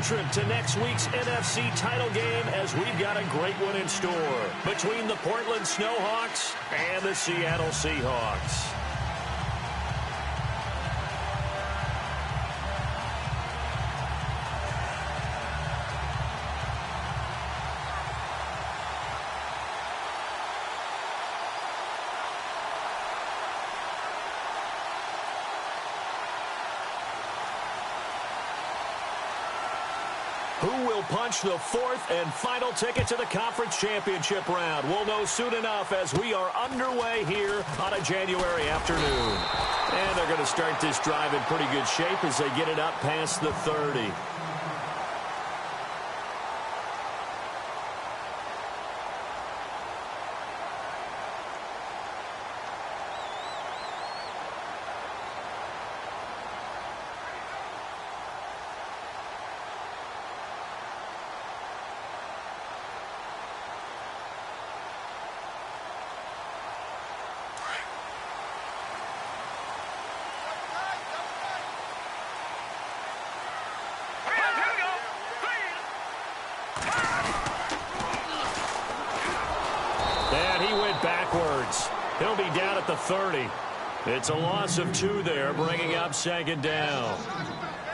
trip to next week's NFC title game as we've got a great one in store between the Portland Snowhawks and the Seattle Seahawks. Who will punch the fourth and final ticket to the conference championship round? We'll know soon enough as we are underway here on a January afternoon. And they're going to start this drive in pretty good shape as they get it up past the 30. Backwards. He'll be down at the 30. It's a loss of 2 there, bringing up second down.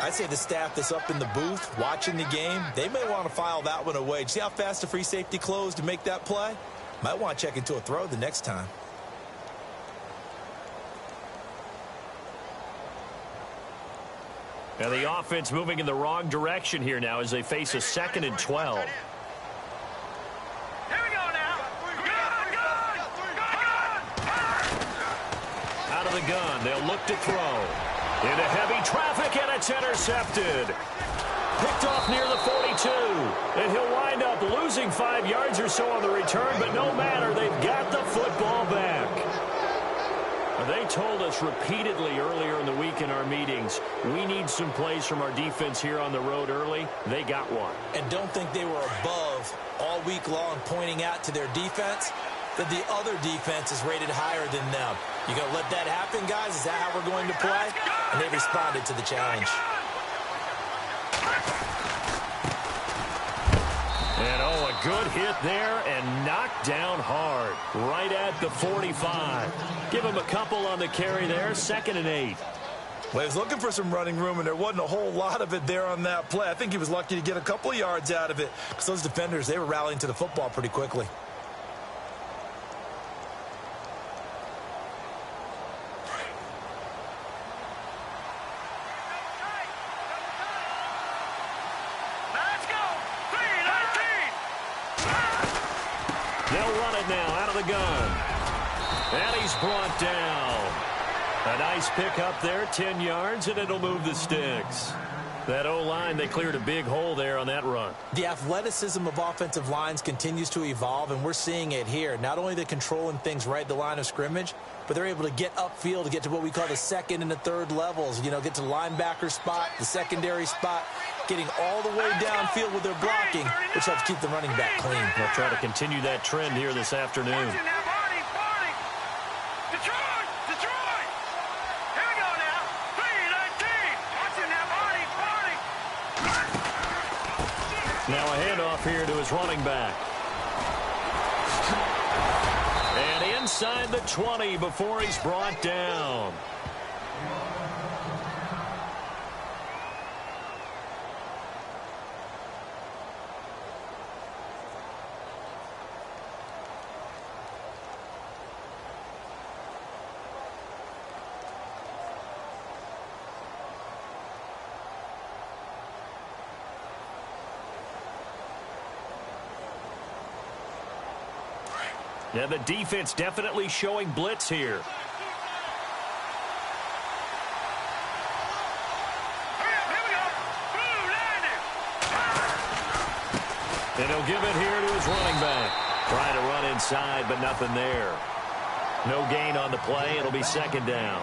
I'd say the staff that's up in the booth watching the game, they may want to file that one away. See how fast the free safety closed to make that play? Might want to check into a throw the next time. And the offense moving in the wrong direction here now as they face a 2nd and 12. The gun. They'll look to throw. Into heavy traffic, and it's intercepted. Picked off near the 42. And he'll wind up losing 5 yards or so on the return, but no matter, they've got the football back. They told us repeatedly earlier in the week in our meetings, we need some plays from our defense here on the road early. They got one. And don't think they were above all week long pointing out to their defense that the other defense is rated higher than them. You going to let that happen, guys? Is that how we're going to play? And they responded to the challenge. And, oh, a good hit there and knocked down hard right at the 45. Give him a couple on the carry there, 2nd and 8. Well, he was looking for some running room, and there wasn't a whole lot of it there on that play. I think he was lucky to get a couple of yards out of it because those defenders, they were rallying to the football pretty quickly. Gun. And he's brought down. A nice pick up there, 10 yards, and it'll move the sticks. That O-line, they cleared a big hole there on that run. The athleticism of offensive lines continues to evolve, and we're seeing it here. Not only they're controlling things right at the line of scrimmage, but they're able to get upfield to get to what we call the 2nd and the 3rd levels. You know, get to the linebacker spot, the secondary spot, getting all the way downfield with their blocking, which helps keep the running back clean. They'll try to continue that trend here this afternoon. Now a handoff here to his running back. And inside the 20 before he's brought down. Yeah, the defense definitely showing blitz here. And he'll give it here to his running back. Trying to run inside, but nothing there. No gain on the play. It'll be 2nd down.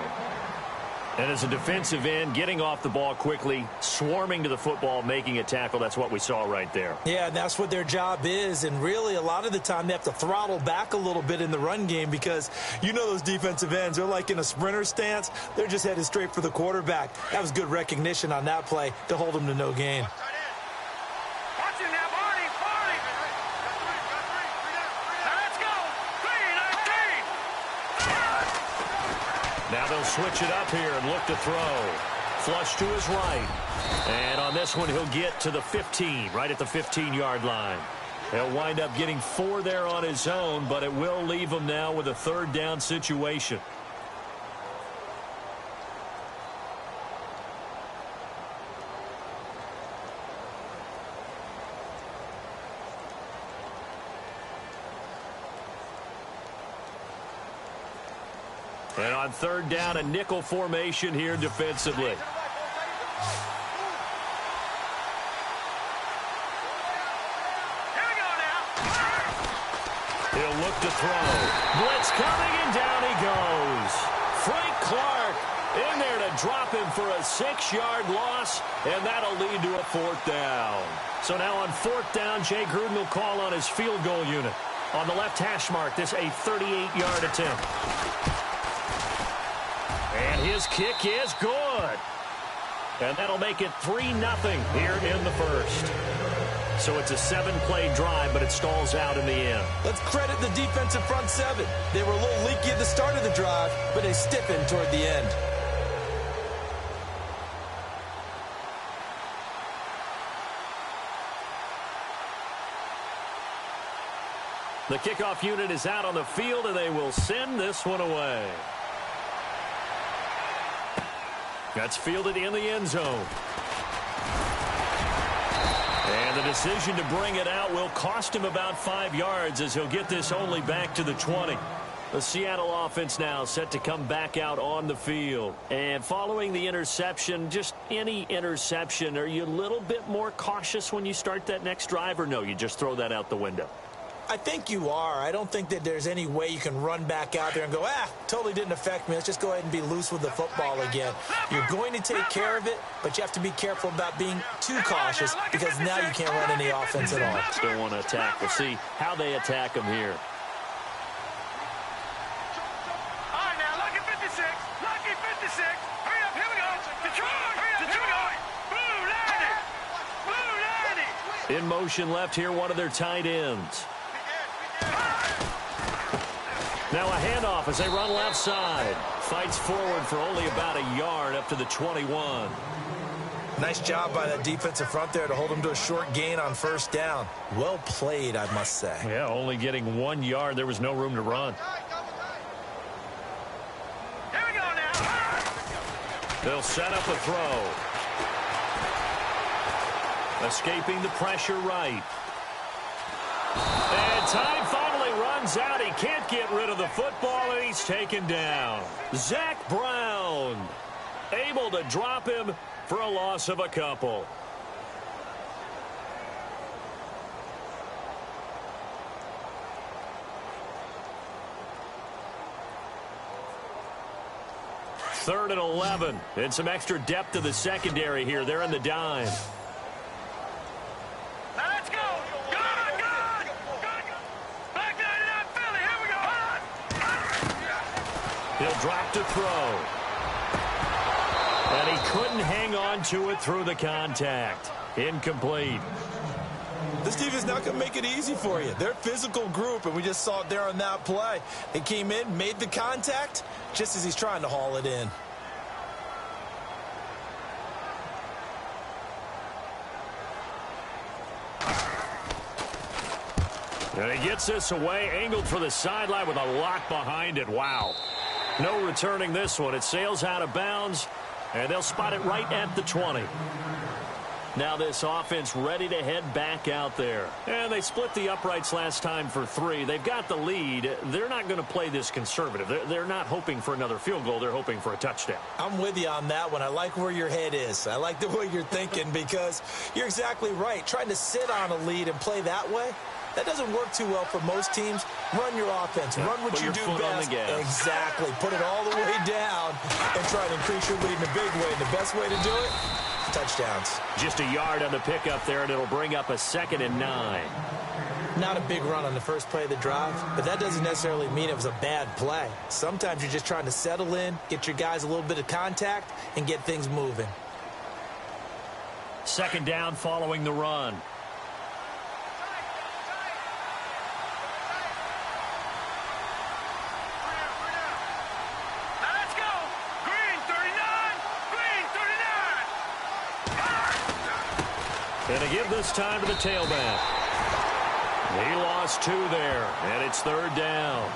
And as a defensive end, getting off the ball quickly, swarming to the football, making a tackle, that's what we saw right there. Yeah, that's what their job is. And really, a lot of the time, they have to throttle back a little bit in the run game because you know those defensive ends, they're like in a sprinter stance. They're just headed straight for the quarterback. That was good recognition on that play to hold them to no gain. Now they'll switch it up here and look to throw. Flush to his right. And on this one, he'll get to the 15, right at the 15-yard line. He'll wind up getting 4 there on his own, but it will leave him now with a third down situation. And on third down, a nickel formation here defensively. He'll look to throw. Blitz coming, and down he goes. Frank Clark in there to drop him for a 6-yard loss, and that'll lead to a 4th down. So now on 4th down, Jay Gruden will call on his field goal unit. On the left hash mark, this a 38-yard attempt. And his kick is good. And that'll make it 3-0 here in the first. So it's a 7-play drive, but it stalls out in the end. Let's credit the defensive front 7. They were a little leaky at the start of the drive, but they stiffened toward the end. The kickoff unit is out on the field, and they will send this one away. That's fielded in the end zone. And the decision to bring it out will cost him about 5 yards as he'll get this only back to the 20. The Seattle offense now set to come back out on the field. And following the interception, just any interception, are you a little bit more cautious when you start that next drive, or no, you just throw that out the window? I think you are. I don't think that there's any way you can run back out there and go, totally didn't affect me. Let's just go ahead and be loose with the football again. You're going to take care of it, but you have to be careful about being too cautious because now you can't run any offense at all. Still want to attack. We'll see how they attack him here. All right, now, lucky 56. Lucky 56. Hurry up, here we go. Detroit, hurry up, here we go. Blue 90. Blue 90. In motion left here, one of their tight ends. Now a handoff as they run left side. Fights forward for only about a yard up to the 21. Nice job by that defensive front there to hold him to a short gain on first down. Well played, I must say. Yeah, only getting 1 yard. There was no room to run. Here we go now. They'll set up a throw. Escaping the pressure right. And time finally runs out. He can't get rid of the football, and he's taken down. Zach Brown able to drop him for a loss of a couple. Third and 11, and some extra depth to the secondary here. They're in the dime. Let's go. Good. Back 99 Philly. Here we go. He'll drop to throw. And he couldn't hang on to it through the contact. Incomplete. This defense not going to make it easy for you. They're a physical group, and we just saw it there on that play. They came in, made the contact, just as he's trying to haul it in. And he gets this away, angled for the sideline with a lock behind it. Wow. No returning this one. It sails out of bounds, and they'll spot it right at the 20. Now this offense ready to head back out there. And they split the uprights last time for 3. They've got the lead. They're not going to play this conservative. They're not hoping for another field goal. They're hoping for a touchdown. I'm with you on that one. I like where your head is. I like the way you're thinking because you're exactly right. Trying to sit on a lead and play that way, that doesn't work too well for most teams. Run your offense. Yeah, run what you do best. Exactly. Put it all the way down and try to increase your lead in a big way. And the best way to do it, touchdowns. Just a yard on the pickup there, and it'll bring up a 2nd and 9. Not a big run on the first play of the drive, but that doesn't necessarily mean it was a bad play. Sometimes you're just trying to settle in, get your guys a little bit of contact, and get things moving. 2nd down following the run. Now let's go. And to give this time to the tailback. He lost 2 there, and it's 3rd down.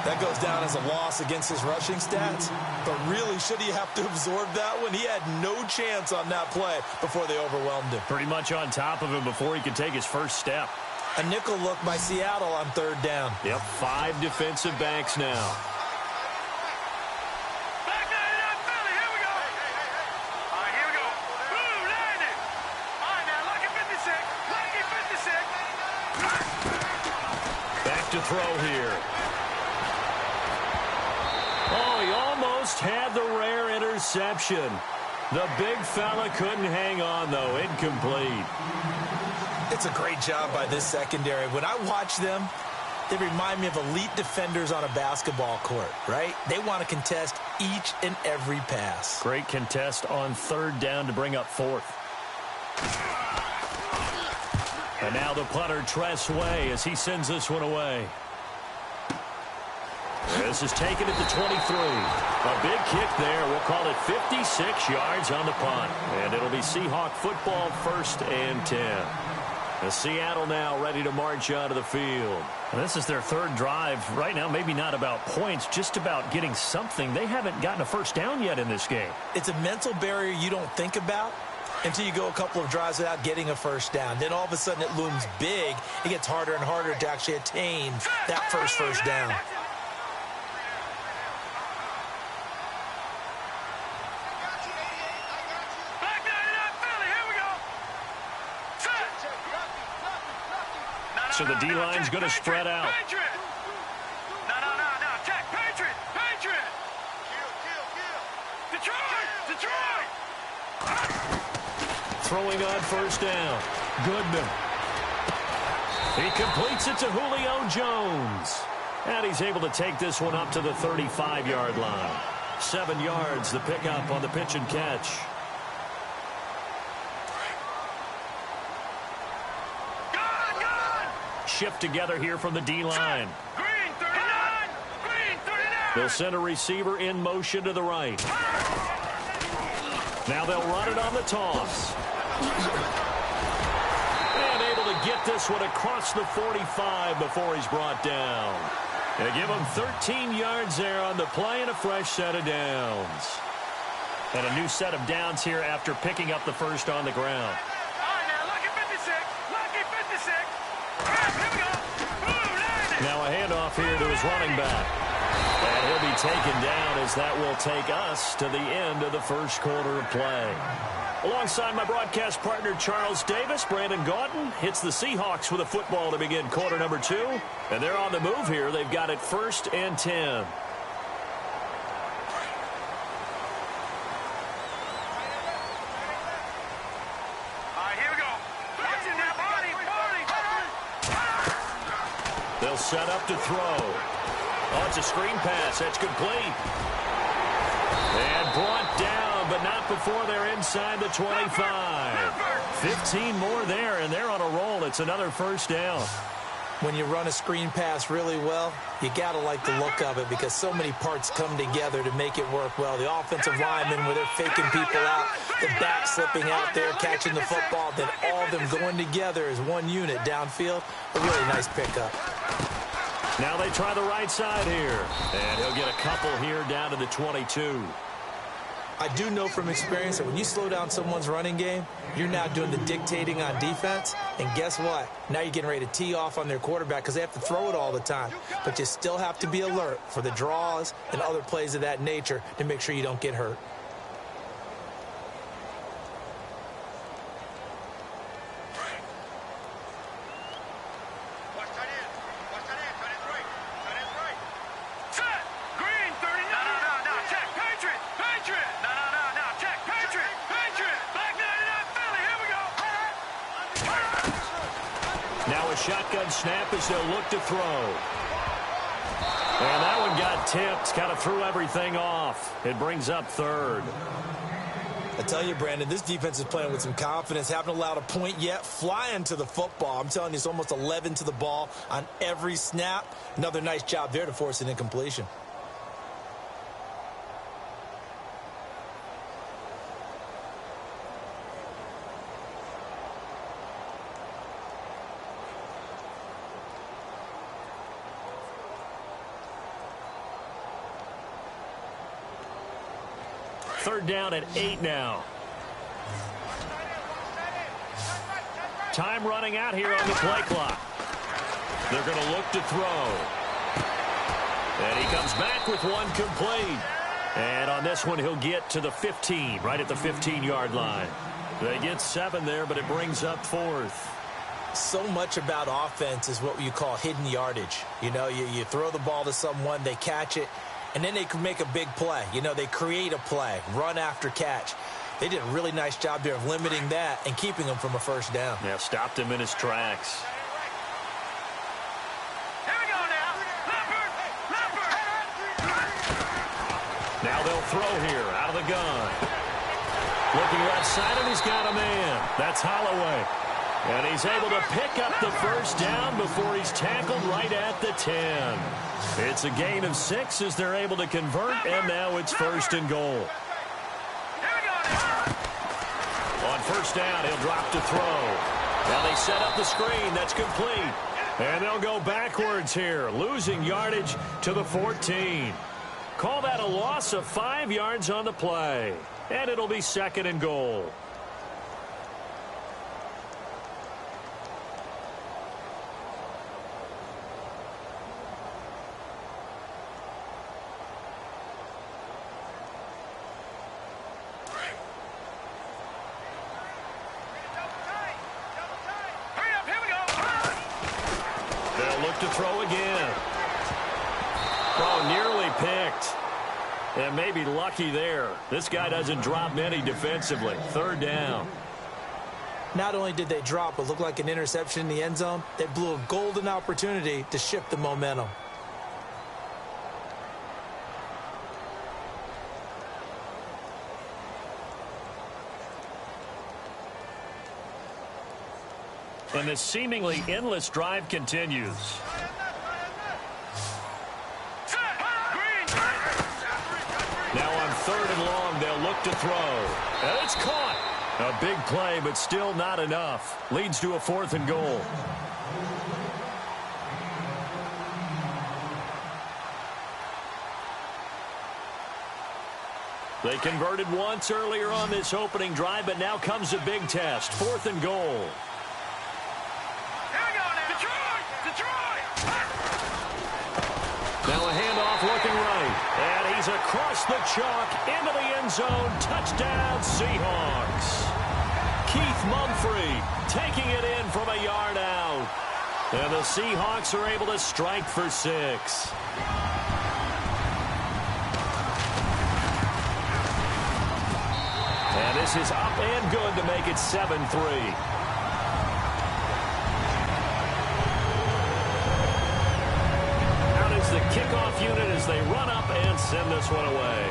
That goes down as a loss against his rushing stats. But really, should he have to absorb that one? He had no chance on that play before they overwhelmed him. Pretty much on top of him before he could take his first step. A nickel look by Seattle on 3rd down. Yep, 5 defensive backs now. Back there in that Philly. Here we go. All right, here we go. Boom, landed. All right, now, lucky 56. Lucky 56. Back to throw here. Oh, he almost had the rare interception. The big fella couldn't hang on, though. Incomplete. It's a great job by this secondary. When I watch them, they remind me of elite defenders on a basketball court, right? They want to contest each and every pass. Great contest on 3rd down to bring up 4th. And now the punter, TRUESTORY, as he sends this one away. This is taken at the 23. A big kick there. We'll call it 56 yards on the punt. And it'll be Seahawk football, 1st and 10. The Seattle now ready to march out of the field. And this is their 3rd drive. Right now, maybe not about points, just about getting something. They haven't gotten a first down yet in this game. It's a mental barrier you don't think about until you go a couple of drives without getting a first down. Then all of a sudden it looms big. It gets harder and harder to actually attain that first down. So the D-line's going to spread out. Patriot. No. Check. Patriot. Detroit. Throwing on 1st down. Goodman. He completes it to Julio Jones. And he's able to take this one up to the 35-yard line. 7 yards, the pickup on the pitch and catch. Shift together here from the D-line. Green 39. They'll send a receiver in motion to the right. Now they'll run it on the toss. And able to get this one across the 45 before he's brought down. They give him 13 yards there on the play and a fresh set of downs. And a new set of downs here after picking up the first on the ground. Now a handoff here to his running back. And he'll be taken down as that will take us to the end of the first quarter of play. Alongside my broadcast partner, Charles Davis, Brandon Gaudin hits the Seahawks with a football to begin quarter number 2. And they're on the move here. They've got it 1st and 10. They'll set up to throw. Oh, it's a screen pass. That's complete. And brought down, but not before they're inside the 25. 15 more there, and they're on a roll. It's another 1st down. When you run a screen pass really well, you got to like the look of it because so many parts come together to make it work well. The offensive linemen, where they're faking people out, the back slipping out there, catching the football, then all of them going together as one unit downfield. A really nice pickup. Now they try the right side here. And he'll get a couple here down to the 22. I do know from experience that when you slow down someone's running game, you're now doing the dictating on defense. And guess what? Now you're getting ready to tee off on their quarterback because they have to throw it all the time. But you still have to be alert for the draws and other plays of that nature to make sure you don't get hurt. Shotgun snap as they'll look to throw. And that one got tipped, kind of threw everything off. It brings up 3rd. I tell you, Brandon, this defense is playing with some confidence. Haven't allowed a point yet. Flying to the football. I'm telling you, it's almost 11 to the ball on every snap. Another nice job there to force an incompletion. third down at 8 now. Time running out here on the play clock. They're going to look to throw. And he comes back with one complete. And on this one, he'll get to the 15, right at the 15-yard line. They get 7 there, but it brings up 4th. So much about offense is what you call hidden yardage. You know, you throw the ball to someone, they catch it, and then they can make a big play. You know, they create a play, run after catch. They did a really nice job there of limiting that and keeping him from a first down. Yeah, stopped him in his tracks. Here we go now. Now they'll throw here out of the gun. Looking left side, and he's got a man. That's Holloway. And he's able to pick up the first down before he's tackled right at the 10. It's a gain of 6 as they're able to convert, and now it's 1st and goal. On first down, he'll drop to throw. Now they set up the screen. That's complete. And they'll go backwards here, losing yardage to the 14. Call that a loss of 5 yards on the play. And it'll be 2nd and goal. To throw again. Oh, nearly picked. And maybe lucky there. This guy doesn't drop many defensively. 3rd down. Not only did they drop what looked like an interception in the end zone, they blew a golden opportunity to shift the momentum. And this seemingly endless drive continues. Now on 3rd and long, they'll look to throw. And it's caught. A big play, but still not enough. Leads to a 4th and goal. They converted once earlier on this opening drive, but now comes a big test. 4th and goal. Now a handoff looking right. And he's across the chalk into the end zone. Touchdown, Seahawks. Keith Mumphrey taking it in from a yard out. And the Seahawks are able to strike for 6. And this is up and good to make it 7-3. The kickoff unit as they run up and send this one away.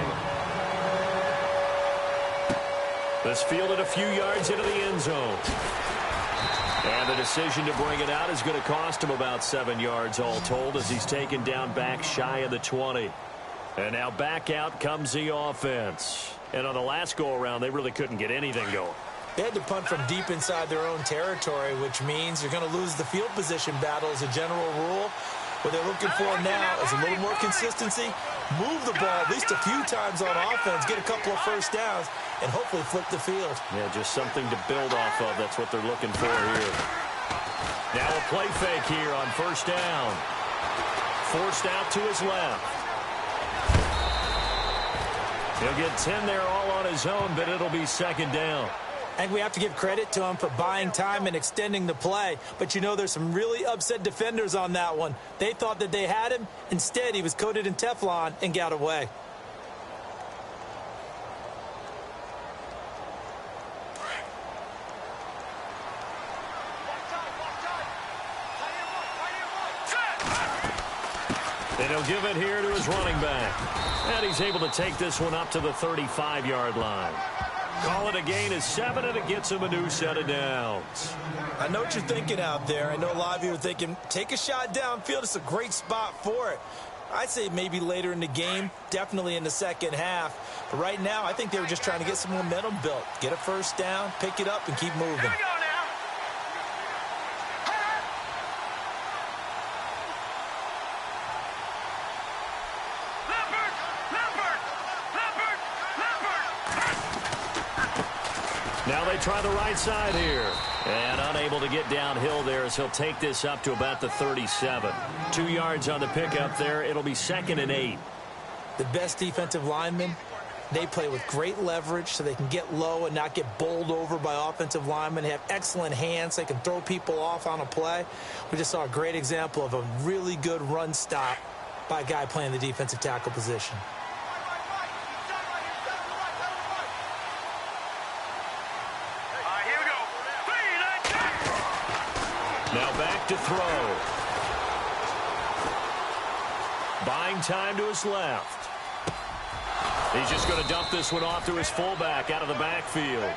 This fielded a few yards into the end zone. And the decision to bring it out is going to cost him about 7 yards all told as he's taken down back shy of the 20. And now back out comes the offense. And on the last go-around, they really couldn't get anything going. They had to punt from deep inside their own territory, which means you're going to lose the field position battle as a general rule. What they're looking for now is a little more consistency, move the ball at least a few times on offense, get a couple of first downs, and hopefully flip the field. Yeah, just something to build off of. That's what they're looking for here. Now a play fake here on first down. Forced out to his left. He'll get 10 there all on his own, but it'll be 2nd down. And we have to give credit to him for buying time and extending the play. But you know, there's some really upset defenders on that one. They thought that they had him. Instead, he was coated in Teflon and got away. And he'll give it here to his running back. And he's able to take this one up to the 35-yard line. Call it a gain of 7, and it gets him a new set of downs. I know what you're thinking out there. I know a lot of you are thinking, take a shot downfield. It's a great spot for it. I'd say maybe later in the game, definitely in the second half. But right now, I think they were just trying to get some momentum built. Get a first down, pick it up, and keep moving. try the right side here. And unable to get downhill there as he'll take this up to about the 37. 2 yards on the pickup there. It'll be 2nd and 8. The best defensive linemen, they play with great leverage so they can get low and not get bowled over by offensive linemen. They have excellent hands. They can throw people off on a play. We just saw a great example of a really good run stop by a guy playing the defensive tackle position. Now back to throw. Buying time to his left. He's just going to dump this one off to his fullback out of the backfield.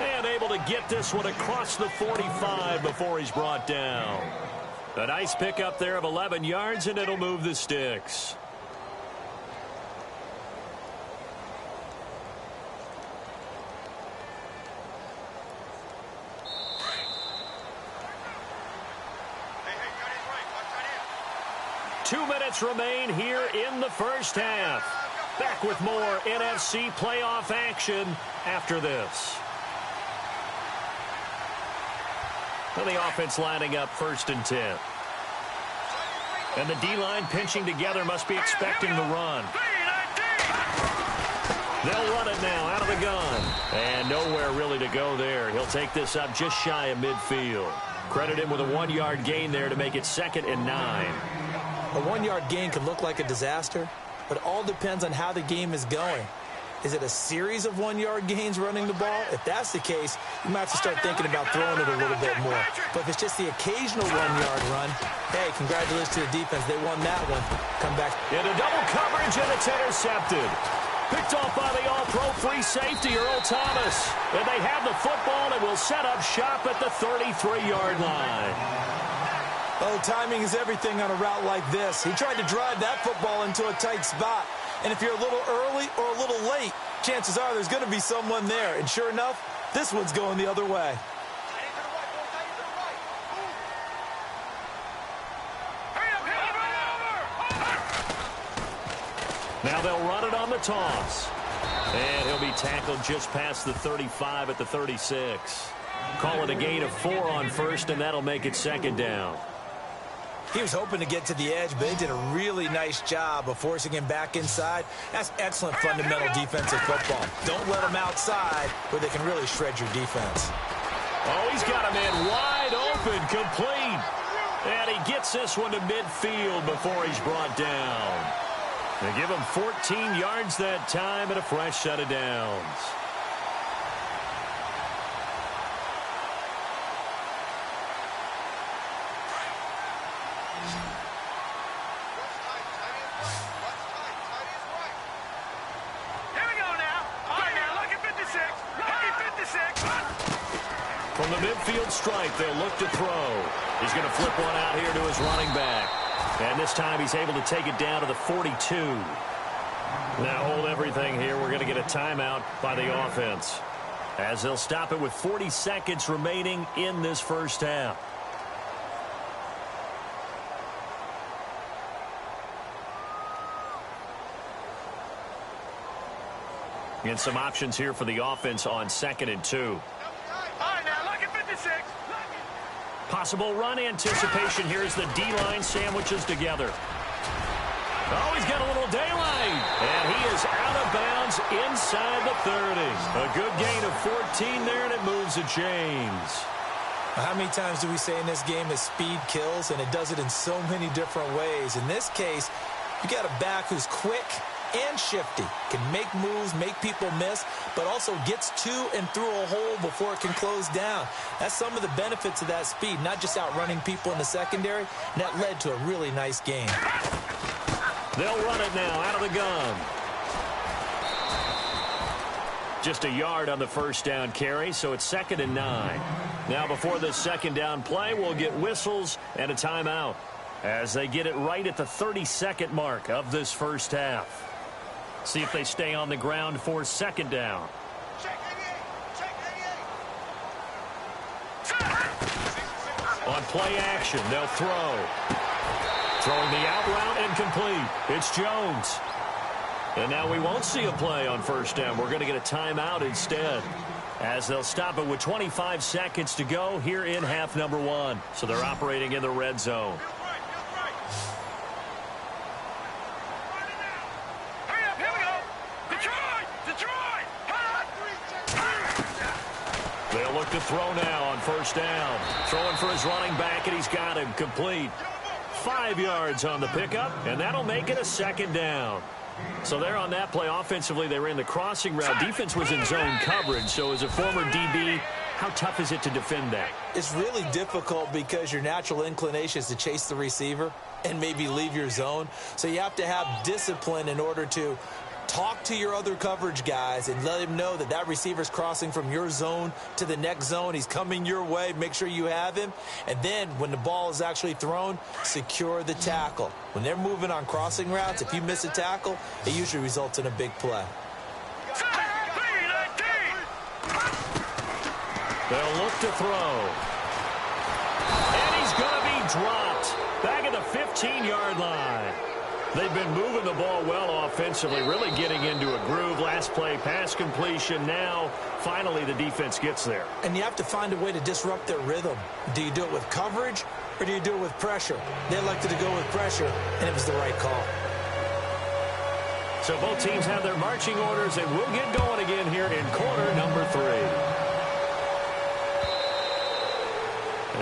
And able to get this one across the 45 before he's brought down. A nice pickup there of 11 yards, and it'll move the sticks. Two minutes remain here in the first half. Back with more NFC playoff action after this. And the offense lining up 1st and 10. And the D-line pinching together, must be expecting the run. They'll run it now out of the gun. And nowhere really to go there. He'll take this up just shy of midfield. Credit him with a 1-yard gain there to make it 2nd and 9. A 1-yard gain could look like a disaster, but it all depends on how the game is going. Is it a series of 1-yard gains running the ball? If that's the case, you might have to start thinking about throwing it a little bit more. But if it's just the occasional 1-yard run, hey, congratulations to the defense. They won that one. Come back. Into double coverage, and it's intercepted. Picked off by the all-pro free safety, Earl Thomas. And they have the football and will set up shop at the 33-yard line. Oh, timing is everything on a route like this. He tried to drive that football into a tight spot. And if you're a little early or a little late, chances are there's going to be someone there. And sure enough, this one's going the other way. Now they'll run it on the toss. And he'll be tackled just past the 35 at the 36. Call it a gain of 4 on 1st, and that'll make it 2nd down. He was hoping to get to the edge, but they did a really nice job of forcing him back inside. That's excellent fundamental defensive football. Don't let him outside where they can really shred your defense. Oh, he's got him in wide open, complete. And he gets this one to midfield before he's brought down. They give him 14 yards that time and a fresh set of downs. From the midfield stripe, they'll look to throw. He's going to flip one out here to his running back. And this time he's able to take it down to the 42. Now hold everything here. We're going to get a timeout by the offense, as they'll stop it with 40 seconds remaining in this first half. And some options here for the offense on 2nd and 2. Possible run anticipation here as the D-line sandwiches together. Oh, he's got a little daylight. And he is out of bounds inside the 30. A good gain of 14 there, and it moves the chains. How many times do we say in this game that speed kills, and it does it in so many different ways? In this case, you got a back who's quick and shifty, can make moves, make people miss, but also gets to and through a hole before it can close down. That's some of the benefits of that speed, not just outrunning people in the secondary, and that led to a really nice game. They'll run it now out of the gun. Just a yard on the first down carry, so it's 2nd and 9. Now before this 2nd down play, we'll get whistles and a timeout as they get it right at the 32nd mark of this first half. See if they stay on the ground for 2nd down. On play action, they'll throw. Throwing the out route and complete. It's Jones. And now we won't see a play on 1st down. We're going to get a timeout instead, as they'll stop it with 25 seconds to go here in half number one. So they're operating in the red zone. Hurry up, here we go. Detroit! They'll look to throw now on first down. Throwing for his running back, and he's got him complete. 5 yards on the pickup, and that'll make it a second down. So there on that play, offensively, they ran the crossing route. Defense was in zone coverage, so as a former DB, how tough is it to defend that? It's really difficult because your natural inclination is to chase the receiver and maybe leave your zone. So you have to have discipline in order to talk to your other coverage guys and let him know that that receiver's crossing from your zone to the next zone. He's coming your way. Make sure you have him. And then when the ball is actually thrown, secure the tackle. When they're moving on crossing routes, if you miss a tackle, it usually results in a big play. They'll look to throw. And he's going to be dropped back at the 15-yard line. They've been moving the ball well offensively, really getting into a groove. Last play, pass completion. Now, finally, the defense gets there. And you have to find a way to disrupt their rhythm. Do you do it with coverage, or do you do it with pressure? They elected to go with pressure, and it was the right call. So both teams have their marching orders, and we'll get going again here in quarter number 3.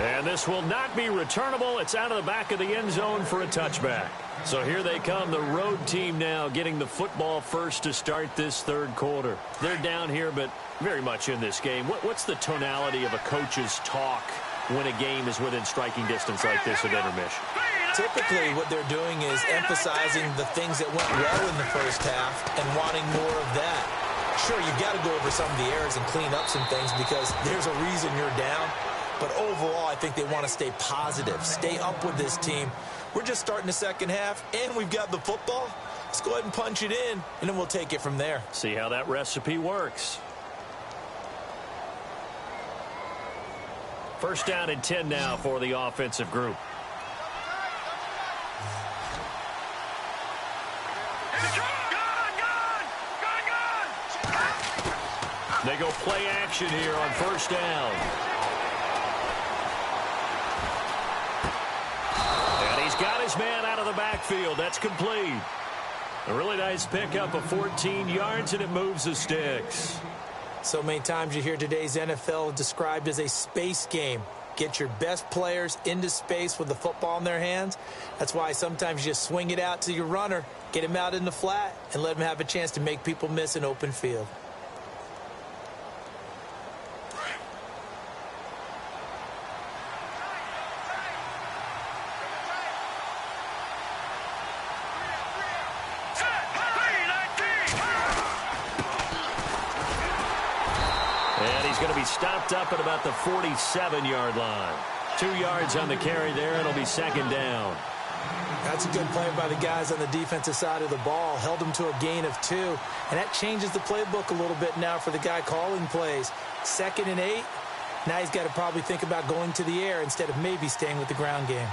And this will not be returnable. It's out of the back of the end zone for a touchback. So here they come, the road team now getting the football first to start this third quarter. They're down here, but very much in this game. What's the tonality of a coach's talk when a game is within striking distance like this at intermission? Typically, what they're doing is emphasizing the things that went well in the first half and wanting more of that. Sure, you've got to go over some of the errors and clean up some things because there's a reason you're down. But overall, I think they want to stay positive, stay up with this team. We're just starting the second half, and we've got the football. Let's go ahead and punch it in, and then we'll take it from there. See how that recipe works. First down and 10 now for the offensive group. They go play action here on first down. Got his man out of the backfield. That's complete. A really nice pickup of 14 yards, and it moves the sticks. So many times you hear today's NFL described as a space game. Get your best players into space with the football in their hands. That's why sometimes you just swing it out to your runner, get him out in the flat, and let him have a chance to make people miss an open field. Going to be stopped up at about the 47-yard line. 2 yards on the carry there. It'll be second down. That's a good play by the guys on the defensive side of the ball. Held them to a gain of 2. And that changes the playbook a little bit now for the guy calling plays. 2nd and 8. Now he's got to probably think about going to the air instead of maybe staying with the ground game.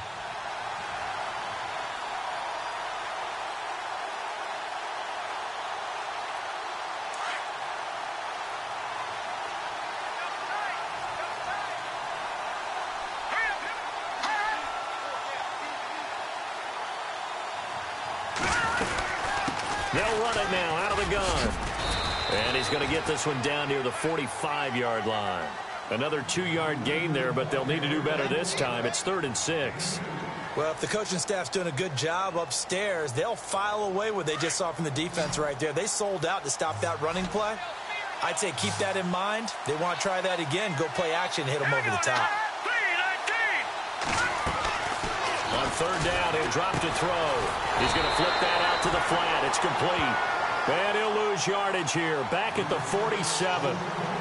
They'll run it now out of the gun. And he's going to get this one down near the 45-yard line. Another 2-yard gain there, but they'll need to do better this time. It's 3rd and 6. Well, if the coaching staff's doing a good job upstairs, they'll file away what they just saw from the defense right there. They sold out to stop that running play. I'd say keep that in mind. They want to try that again. Go play action, hit them over the top. On third down, he'll drop to throw. He's going to flip that out to the flat. It's complete. And he'll lose yardage here. Back at the 47.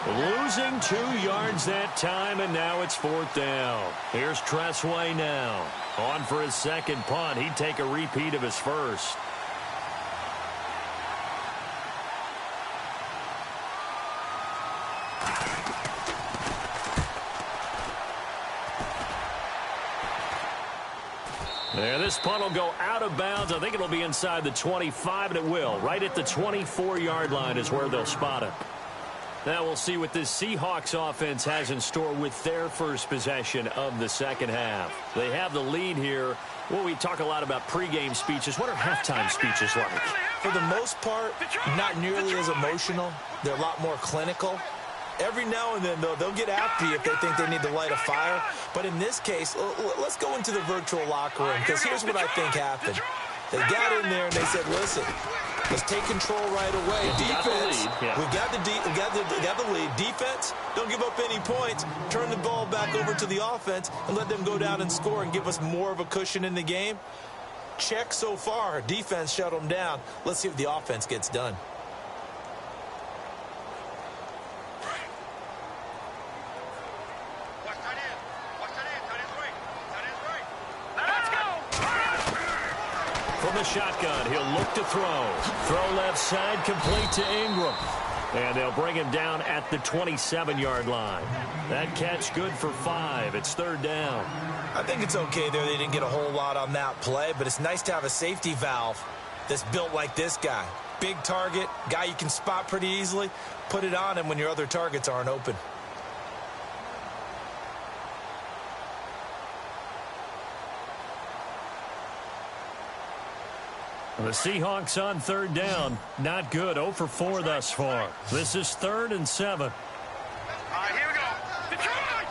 Losing 2 yards that time, and now it's 4th down. Here's Tressway now. On for his second punt. He'd take a repeat of his first. There, this punt will go out of bounds. I think it'll be inside the 25, and it will. Right at the 24-yard line is where they'll spot it. Now we'll see what this Seahawks offense has in store with their first possession of the second half. They have the lead here. Well, we talk a lot about pregame speeches. What are halftime speeches like? For the most part, not nearly as emotional. They're a lot more clinical. Every now and then, though, they'll get after you if they think they need to light a fire. But in this case, let's go into the virtual locker room, because here's what I think happened. They got in there and they said, listen, let's take control right away. Defense, we got the lead. Defense, don't give up any points. Turn the ball back over to the offense and let them go down and score and give us more of a cushion in the game. Check so far. Defense shut them down. Let's see if the offense gets done. From the shotgun, he'll look to throw. Throw left side, complete to Ingram. And they'll bring him down at the 27-yard line. That catch good for 5. It's third down. I think it's okay there. They didn't get a whole lot on that play, but it's nice to have a safety valve that's built like this guy. Big target, guy you can spot pretty easily. Put it on him when your other targets aren't open. The Seahawks on third down. Not good. 0 for 4 thus far. This is 3rd and 7. All right, here we go. Detroit!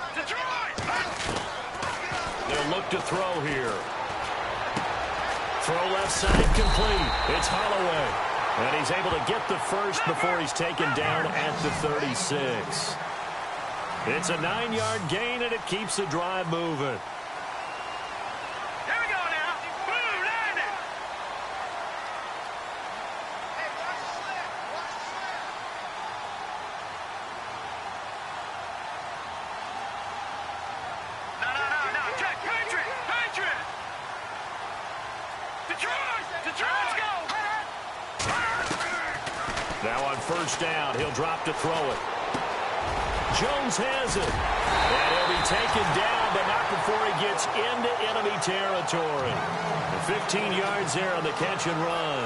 They'll look to throw here. Throw left side, complete. It's Holloway. And he's able to get the first before he's taken down at the 36. It's a 9-yard gain, and it keeps the drive moving. Now on first down, he'll drop to throw it. Jones has it. And he'll be taken down, but not before he gets into enemy territory. 15 yards there on the catch and run.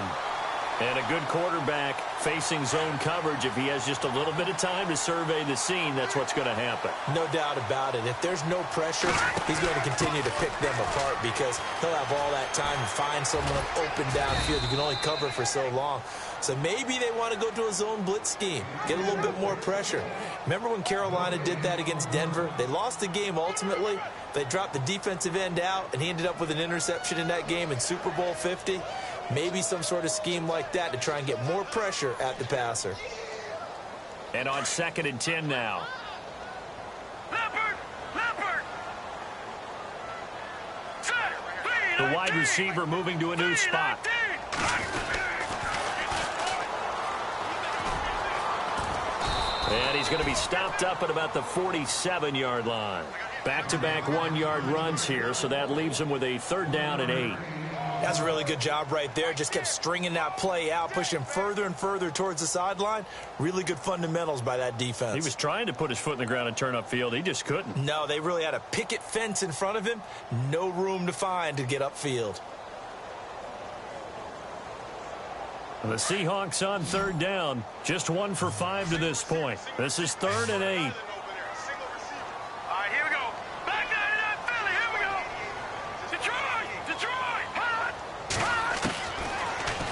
And a good quarterback facing zone coverage. If he has just a little bit of time to survey the scene, that's what's going to happen. No doubt about it. If there's no pressure, he's going to continue to pick them apart because he'll have all that time to find someone open downfield. You can only cover for so long. So maybe they want to go to a zone blitz scheme, get a little bit more pressure. Remember when Carolina did that against Denver? They lost the game ultimately. They dropped the defensive end out, and he ended up with an interception in that game in Super Bowl 50. Maybe some sort of scheme like that to try and get more pressure at the passer. And on 2nd and 10 now. Leopard! The wide receiver moving to a new spot. And he's going to be stopped up at about the 47-yard line. Back-to-back 1-yard runs here, so that leaves him with a 3rd down and 8. That's a really good job right there. Just kept stringing that play out, pushing further and further towards the sideline. Really good fundamentals by that defense. He was trying to put his foot in the ground and turn upfield. He just couldn't. No, they really had a picket fence in front of him. No room to find to get upfield. The Seahawks on 3rd down. Just 1 for 5 to this point. This is 3rd and 8.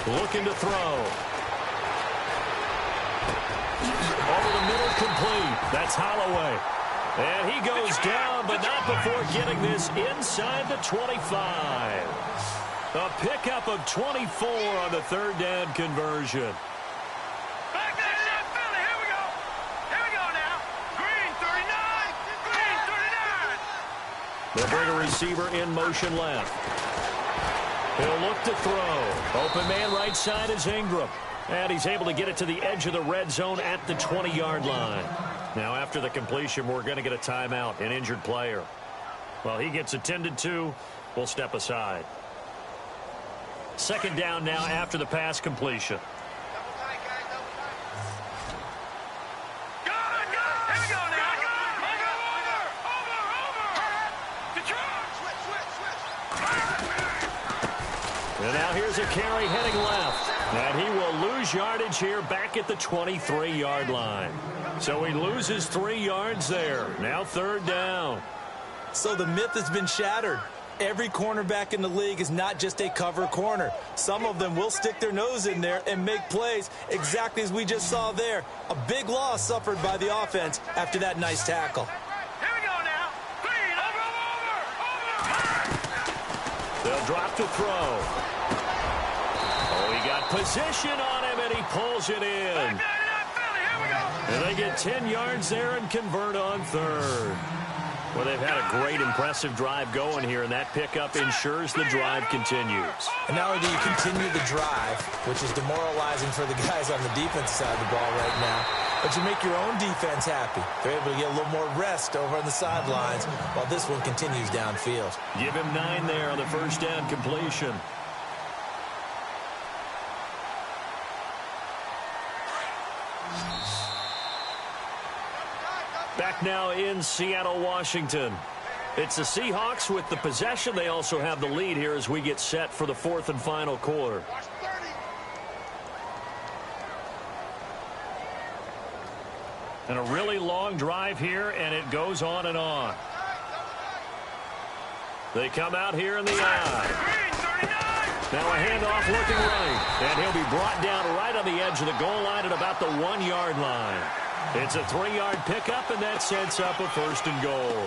Looking to throw. Over the middle, complete. That's Holloway. And he goes down, but not before getting this inside the 25. A pickup of 24 on the 3rd down conversion. Back there in that Philly. Here we go. Here we go now. Green 39. Green 39. They'll bring a receiver in motion left. He'll look to throw. Open man right side is Ingram. And he's able to get it to the edge of the red zone at the 20-yard line. Now after the completion, we're going to get a timeout, an injured player. Well, he gets attended to. We'll step aside. 2nd down now after the pass completion. And now here's a carry heading left. And he will lose yardage here back at the 23-yard line. So he loses 3 yards there. Now 3rd down. So the myth has been shattered. Every cornerback in the league is not just a cover corner. Some of them will stick their nose in there and make plays exactly as we just saw there. A big loss suffered by the offense after that nice tackle. Here we go now. Clean. Over. They'll drop to throw. Oh, he got position on him, and he pulls it in. And they get 10 yards there and convert on 3rd. Well, they've had a great, impressive drive going here, and that pickup ensures the drive continues. And not only do you continue the drive, which is demoralizing for the guys on the defense side of the ball right now, but you make your own defense happy. They're able to get a little more rest over on the sidelines while this one continues downfield. Give him 9 there on the 1st down completion. Back now in Seattle, Washington. It's the Seahawks with the possession. They also have the lead here as we get set for the 4th and final quarter. And a really long drive here, and it goes on and on. They come out here in the eye. Now a handoff looking right, and he'll be brought down right on the edge of the goal line at about the 1-yard line. It's a 3-yard pickup, and that sets up a 1st and goal.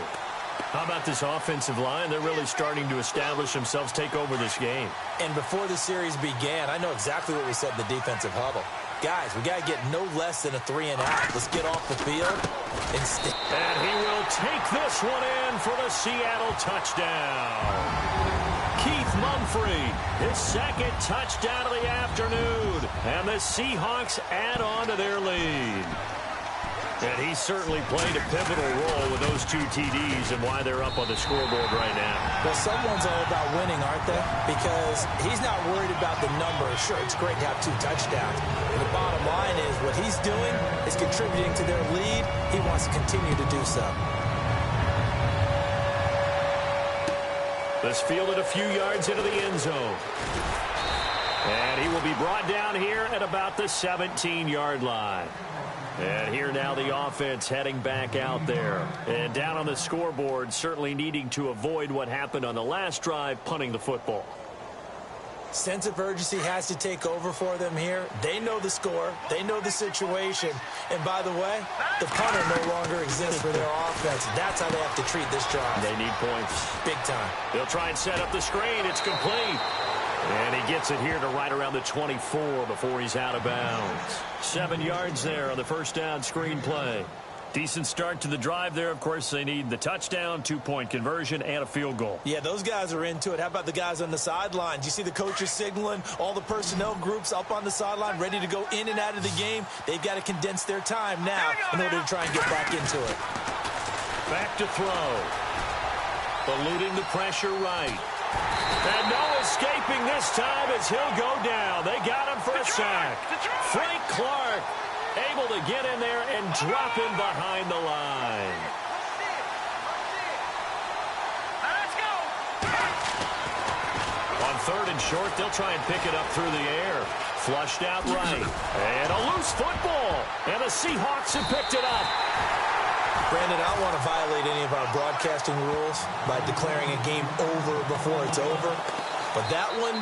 How about this offensive line? They're really starting to establish themselves, take over this game. And before the series began, I know exactly what we said in the defensive huddle. Guys, we got to get no less than a 3-and-out. Let's get off the field. And he will take this one in for the Seattle touchdown. Keith Mumphrey, his 2nd touchdown of the afternoon. And the Seahawks add on to their lead. And he certainly played a pivotal role with those 2 TDs and why they're up on the scoreboard right now. Well, someone's all about winning, aren't they? Because he's not worried about the number. Sure, it's great to have 2 touchdowns. But the bottom line is what he's doing is contributing to their lead. He wants to continue to do so. Let's field it a few yards into the end zone. And he will be brought down here at about the 17-yard line. And here now the offense heading back out there. And down on the scoreboard, certainly needing to avoid what happened on the last drive, punting the football. Sense of urgency has to take over for them here. They know the score. They know the situation. And by the way, the punter no longer exists for their offense. That's how they have to treat this drive. They need points. Big time. They'll try and set up the screen. It's complete. And he gets it here to right around the 24 before he's out of bounds. 7 yards there on the 1st down screen play. Decent start to the drive there. Of course, they need the touchdown, 2-point conversion, and a field goal. Yeah, those guys are into it. How about the guys on the sidelines? You see the coaches signaling, all the personnel groups up on the sideline ready to go in and out of the game. They've got to condense their time now in order to try and get back into it. Back to throw. Eluding the pressure right. And no escaping this time as he'll go down. They got him for a sack. Frank Clark able to get in there and drop him behind the line. Let's go. On 3rd and short, they'll try and pick it up through the air. Flushed out right. And a loose football. And the Seahawks have picked it up. Brandon, I don't want to violate any of our broadcasting rules by declaring a game over before it's over. But that one,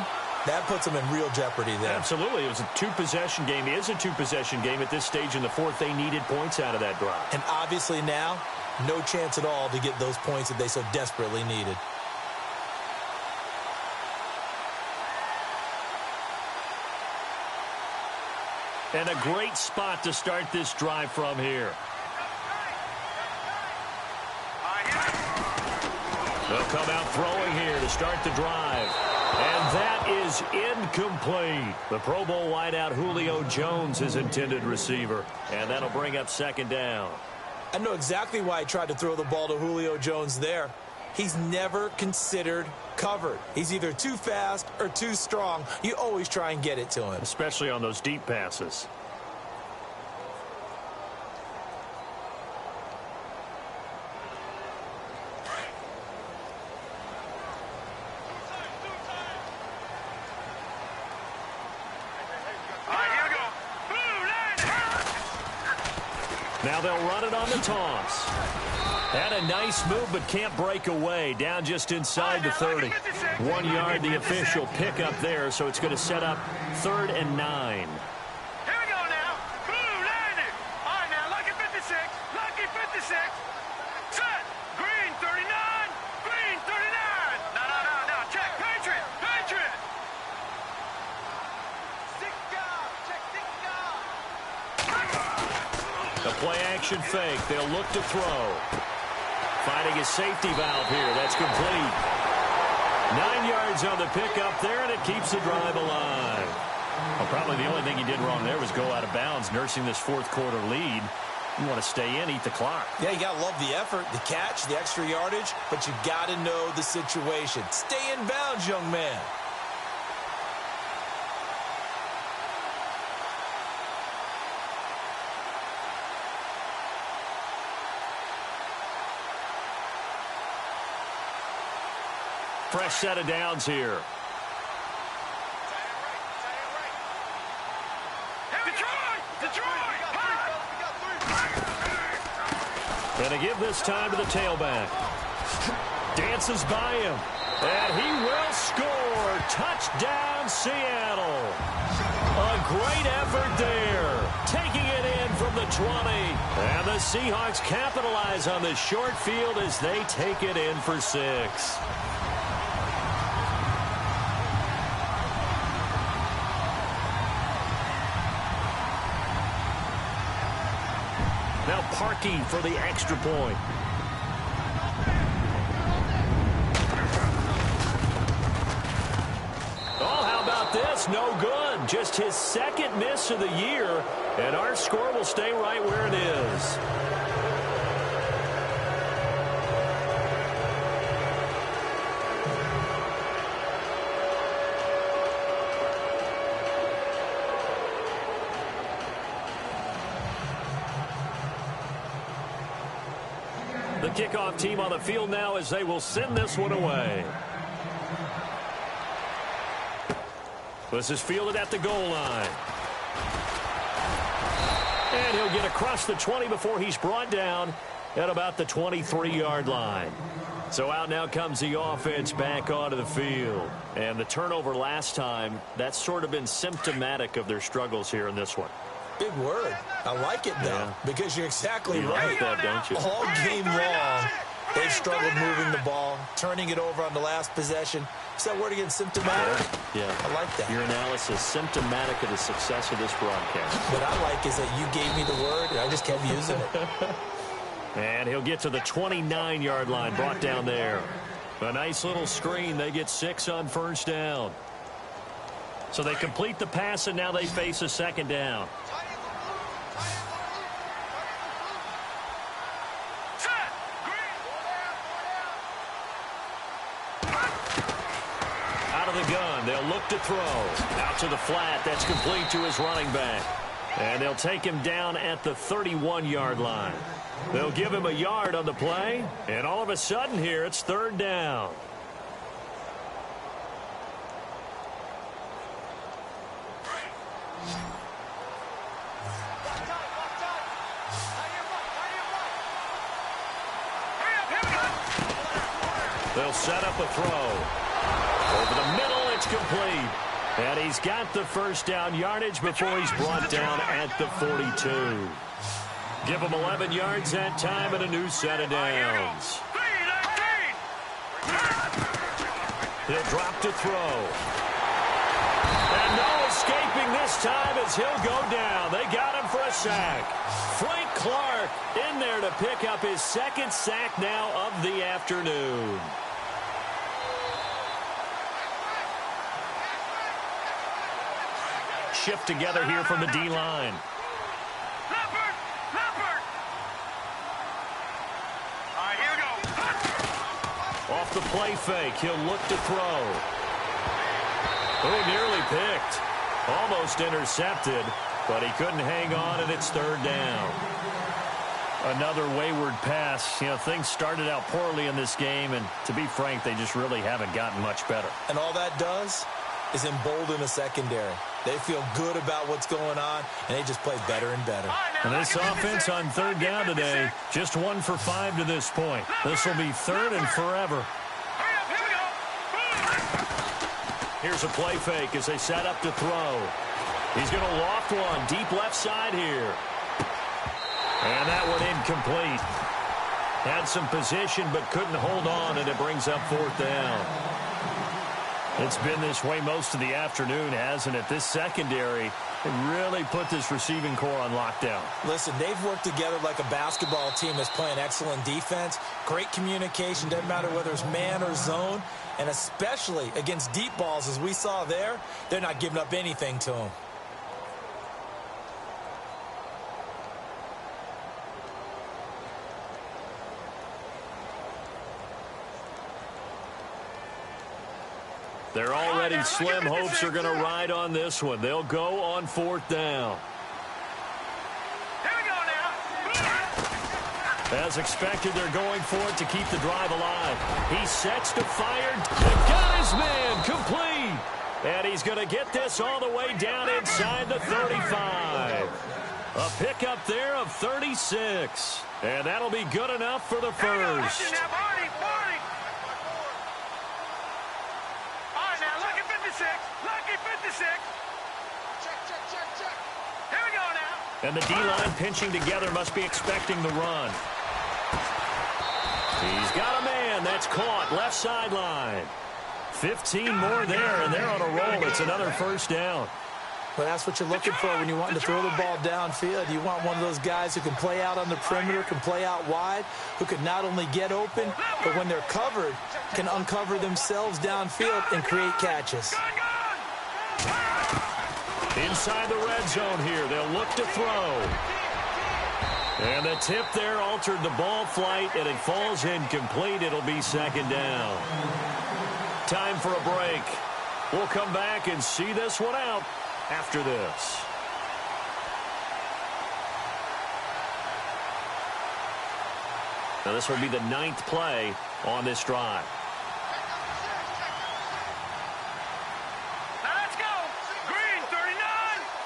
that puts them in real jeopardy there. Absolutely. It was a 2-possession game. It is a 2-possession game at this stage in the 4th. They needed points out of that drive. And obviously now, no chance at all to get those points that they so desperately needed. And a great spot to start this drive from here. They'll come out throwing here to start the drive. And that is incomplete. The Pro Bowl wideout Julio Jones, his intended receiver. And that'll bring up 2nd down. I know exactly why he tried to throw the ball to Julio Jones there. He's never considered covered. He's either too fast or too strong. You always try and get it to him. Especially on those deep passes. Now they'll run it on the toss. Had a nice move, but can't break away. Down just inside the 30. 1 yard, the official pickup there, so it's going to set up 3rd and 9. Here we go now. Blue, landing. All right, now, lucky 56. Lucky 56. Set. Green, 39. Green, 39. No. Check. Patriot. Patriot. Six down. Check 6 down. The play-action fake. They'll look to throw. Finding his safety valve here. That's complete. 9 yards on the pickup there, and it keeps the drive alive. Well, probably the only thing he did wrong there was go out of bounds, nursing this fourth-quarter lead. You want to stay in, eat the clock. Yeah, you got to love the effort, the catch, the extra yardage, but you got to know the situation. Stay in bounds, young man. Fresh set of downs here. And a give this time to the tailback. Dances by him. And he will score. Touchdown, Seattle. A great effort there. Taking it in from the 20. And the Seahawks capitalize on the short field as they take it in for 6. Now Parkey for the extra point. Oh, how about this? No good. Just his second miss of the year, and our score will stay right where it is. The kickoff team on the field now as they will send this one away. This is fielded at the goal line. And he'll get across the 20 before he's brought down at about the 23-yard line. So out now comes the offense back onto the field. And the turnover last time, that's sort of been symptomatic of their struggles here in this one. Big word. I like it, though, because you're exactly right. Like that, don't you? All game long, they've struggled moving the ball, turning it over on the last possession. Is that word again, symptomatic? Yeah. I like that. Your analysis, symptomatic of the success of this broadcast. What I like is that you gave me the word, and I just kept using it. And he'll get to the 29-yard line, brought down there. A nice little screen. They get 6 on first down. So they complete the pass, and now they face a second down. Out of the gun, they'll look to throw. Out to the flat, that's complete to his running back. And they'll take him down at the 31-yard line. They'll give him a yard on the play, and all of a sudden here, it's 3rd down. They'll set up a throw. Over the middle, it's complete. And he's got the first down yardage before he's brought down at the 42. Give him 11 yards that time and a new set of downs. He'll drop to throw. And no escaping this time as he'll go down. They got him for a sack. Frank Clark in there to pick up his 2nd sack now of the afternoon. Shift together here from the D-line. Leopard! Leopard! All right, here we go. Off the play fake, he'll look to throw. Oh, nearly picked. Almost intercepted, but he couldn't hang on, and it's 3rd down. Another wayward pass. You know, things started out poorly in this game, and to be frank, they just really haven't gotten much better. And all that does is embolden a secondary. They feel good about what's going on, and they just play better and better. All right, And this offense on third down today, just 1 for 5 to this point. This will be third and forever. Here's a play fake as they set up to throw. He's going to loft one deep left side here. And that one incomplete. Had some position but couldn't hold on, and it brings up fourth down. It's been this way most of the afternoon, hasn't it? This secondary really put this receiving core on lockdown. Listen, they've worked together like a basketball team that's playing excellent defense. Great communication, doesn't matter whether it's man or zone. And especially against deep balls, as we saw there, they're not giving up anything to them. They're already slim hopes are going to ride on this one. They'll go on fourth down. Here we go now. As expected, they're going for it to keep the drive alive. He sets to fire. Got his man complete. And he's going to get this all the way down inside the 35. A pickup there of 36. And that'll be good enough for the first. Lucky 56. Check. Here we go now. And the D-line pinching together must be expecting the run. He's got a man. That's caught. Left sideline. 15 more there, and they're on a roll. It's another first down. Well, that's what you're looking for when you want to throw the ball downfield. You want one of those guys who can play out on the perimeter, can play out wide, who can not only get open, but when they're covered, can uncover themselves downfield and create catches. Inside the red zone here, they'll look to throw. And the tip there altered the ball flight, and it falls incomplete. It'll be second down. Time for a break. We'll come back and see this one out after this. Now this will be the 9th play on this drive. Now let's go. Green 39.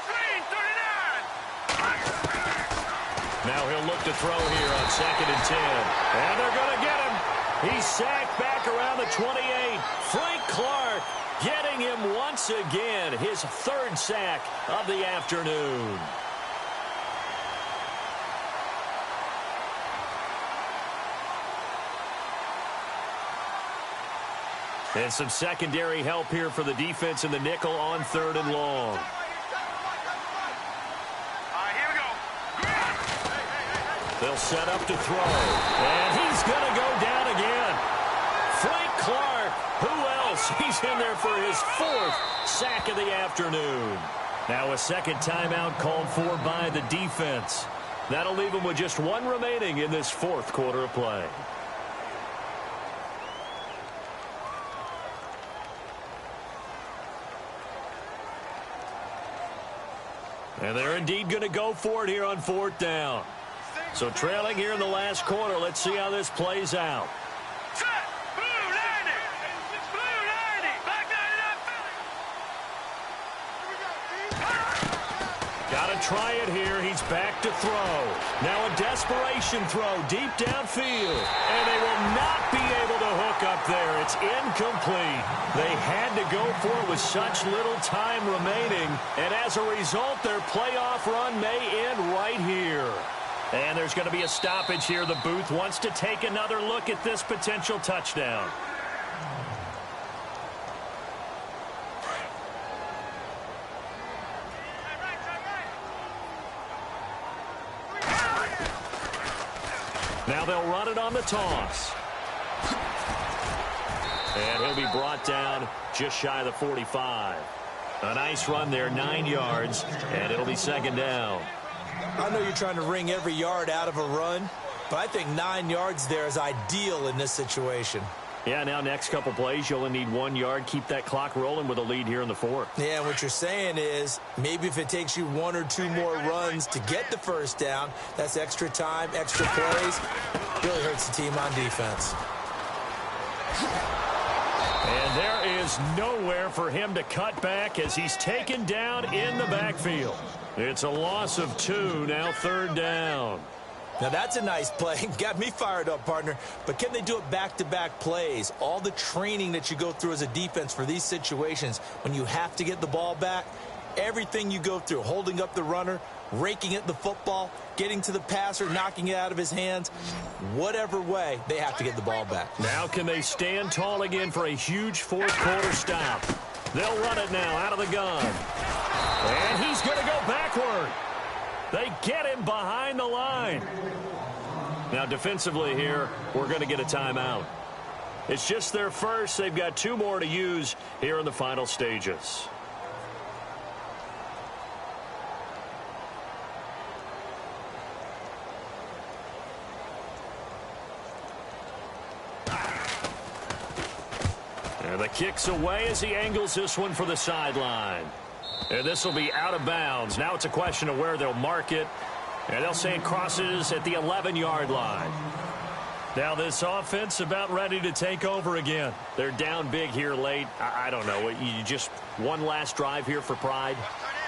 Green 39. Now he'll look to throw here on 2nd and 10. And they're going to get him. He's sacked back around the 28. Frank Clark getting him once again, his 3rd sack of the afternoon. And some secondary help here for the defense in the nickel on 3rd and long. All right, here we go. They'll set up to throw. And he's going to go down again. Frank Clark, who else? He's in there for his 4th sack of the afternoon. Now a second timeout called for by the defense. That'll leave them with just 1 remaining in this 4th quarter of play. And they're indeed going to go for it here on 4th down. So trailing here in the last quarter, let's see how this plays out. Set. Blue 90. Blue 90. Black 99. Got to try it here. He's back to throw. Now a desperation throw deep downfield. And they will not be able to hook up there. It's incomplete. They had to go for it with such little time remaining. And as a result, their playoff run may end right here. And there's going to be a stoppage here. The booth wants to take another look at this potential touchdown. Now they'll run it on the toss. And he'll be brought down just shy of the 45. A nice run there, 9 yards, and it'll be second down. I know you're trying to wring every yard out of a run, but I think 9 yards there is ideal in this situation. Yeah, now next couple plays, you only need 1 yard. Keep that clock rolling with a lead here in the 4th. Yeah, what you're saying is maybe if it takes you 1 or 2 more runs to get the first down, that's extra time, extra plays. Really hurts the team on defense. And there is nowhere for him to cut back as he's taken down in the backfield. It's a loss of 2, now 3rd down. Now, that's a nice play. Got me fired up, partner. But can they do it back-to-back plays? All the training that you go through as a defense for these situations, when you have to get the ball back, everything you go through, holding up the runner, raking at the football, getting to the passer, knocking it out of his hands, whatever way, they have to get the ball back. Now can they stand tall again for a huge fourth-quarter stop? They'll run it now out of the gun. And he's going to go backward. They get him behind the line. Now, defensively here, we're going to get a timeout. It's just their first. They've got 2 more to use here in the final stages. And the kick's away as he angles this one for the sideline. And this will be out of bounds. Now it's a question of where they'll mark it. And they'll say it crosses at the 11-yard line. Now this offense about ready to take over again. They're down big here late. I don't know. You just one last drive here for pride?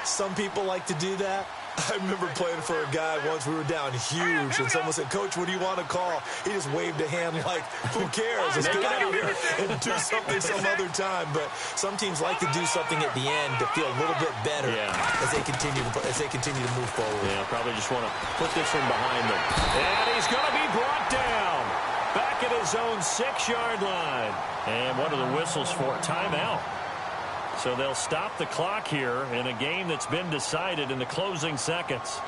Some people like to do that. I remember playing for a guy once. We were down huge, and someone said, "Coach, what do you want to call?" He just waved a hand like, "Who cares? Let's get out of here and do something some other time." But some teams like to do something at the end to feel a little bit better as they continue to move forward. Yeah, probably just want to put this one behind them. And he's going to be brought down back at his own 6-yard line. And what are the whistles for? Timeout. So they'll stop the clock here in a game that's been decided in the closing seconds.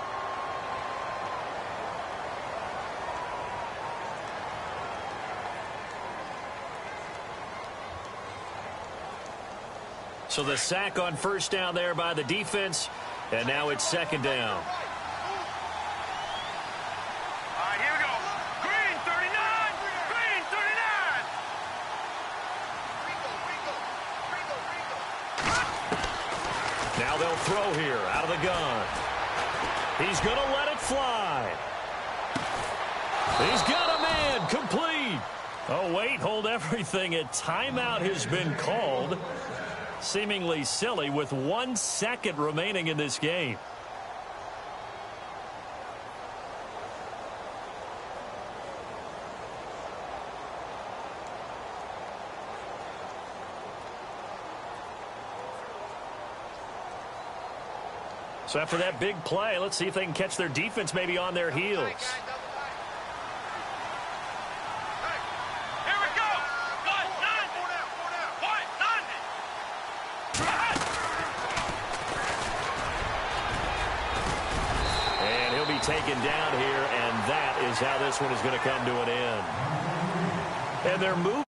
So the sack on first down there by the defense, and now it's 2nd down. Now they'll throw here out of the gun. He's going to let it fly. He's got a man complete. Oh, wait, hold everything. A timeout has been called. Seemingly silly with 1 second remaining in this game. So after that big play, let's see if they can catch their defense maybe on their heels. Here we go. And he'll be taken down here, and that is how this one is going to come to an end. And they're moving.